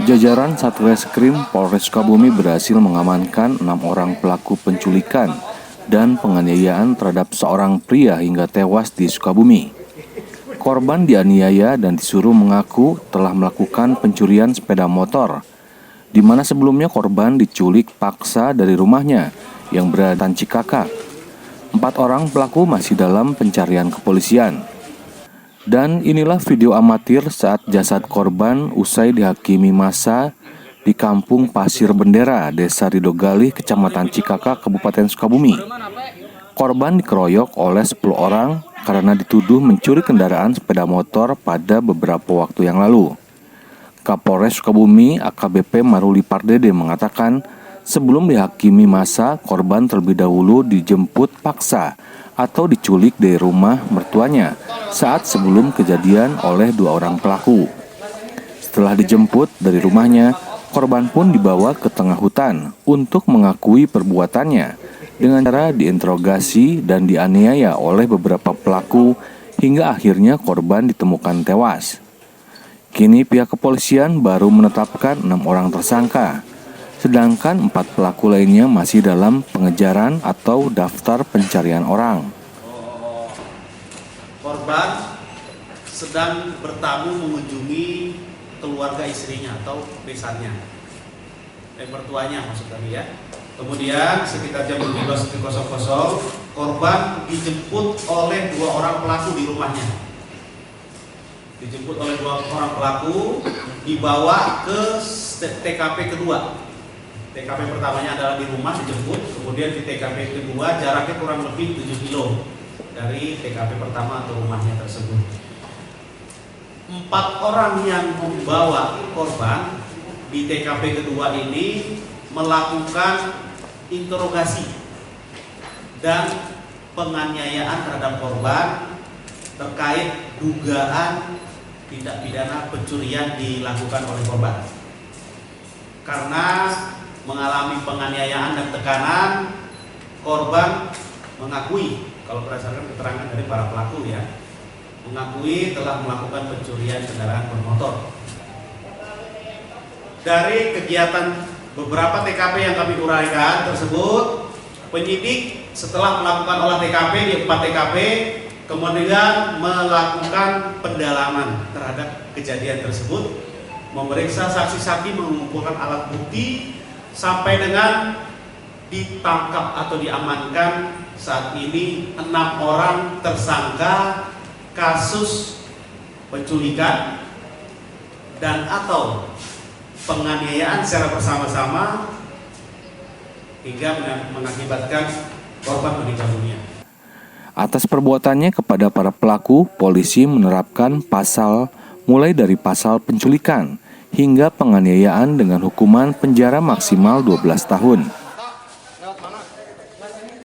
Jajaran Satreskrim Polres Sukabumi berhasil mengamankan 6 orang pelaku penculikan dan penganiayaan terhadap seorang pria hingga tewas di Sukabumi. Korban dianiaya dan disuruh mengaku telah melakukan pencurian sepeda motor, di mana sebelumnya korban diculik paksa dari rumahnya yang berada di Cikakak. 4 orang pelaku masih dalam pencarian kepolisian. Dan inilah video amatir saat jasad korban usai dihakimi massa di Kampung Pasir Bendera, Desa Ridogalih, Kecamatan Cikakak, Kabupaten Sukabumi. Korban dikeroyok oleh 10 orang karena dituduh mencuri kendaraan sepeda motor pada beberapa waktu yang lalu. Kapolres Sukabumi AKBP Maruli Pardede mengatakan sebelum dihakimi massa, korban terlebih dahulu dijemput paksa atau diculik dari rumah mertuanya saat sebelum kejadian oleh 2 orang pelaku. Setelah dijemput dari rumahnya, korban pun dibawa ke tengah hutan untuk mengakui perbuatannya dengan cara diinterogasi dan dianiaya oleh beberapa pelaku hingga akhirnya korban ditemukan tewas. Kini pihak kepolisian baru menetapkan 6 orang tersangka, sedangkan 4 pelaku lainnya masih dalam pengejaran atau daftar pencarian orang. Korban sedang bertamu mengunjungi keluarga istrinya atau besannya, mertuanya maksud kami ya. Kemudian sekitar jam 12.00 korban dijemput oleh 2 orang pelaku di rumahnya. Dijemput oleh 2 orang pelaku, dibawa ke TKP kedua. TKP pertamanya adalah di rumah dijemput, kemudian di TKP kedua jaraknya kurang lebih 7 kilo dari TKP pertama atau rumahnya tersebut. 4 orang yang membawa korban di TKP kedua ini melakukan interogasi dan penganiayaan terhadap korban terkait dugaan tindak pidana pencurian dilakukan oleh korban. Karena mengalami penganiayaan dan tekanan, korban mengakui, kalau berdasarkan keterangan dari para pelaku ya, mengakui telah melakukan pencurian kendaraan bermotor. Dari kegiatan beberapa TKP yang kami uraikan tersebut, penyidik setelah melakukan olah TKP di 4 TKP, kemudian melakukan pendalaman terhadap kejadian tersebut, memeriksa saksi-saksi, mengumpulkan alat bukti, sampai dengan ditangkap atau diamankan saat ini 6 orang tersangka kasus penculikan dan atau penganiayaan secara bersama-sama hingga mengakibatkan korban meninggal dunia. Atas perbuatannya kepada para pelaku, polisi menerapkan pasal mulai dari pasal penculikan hingga penganiayaan dengan hukuman penjara maksimal 12 tahun.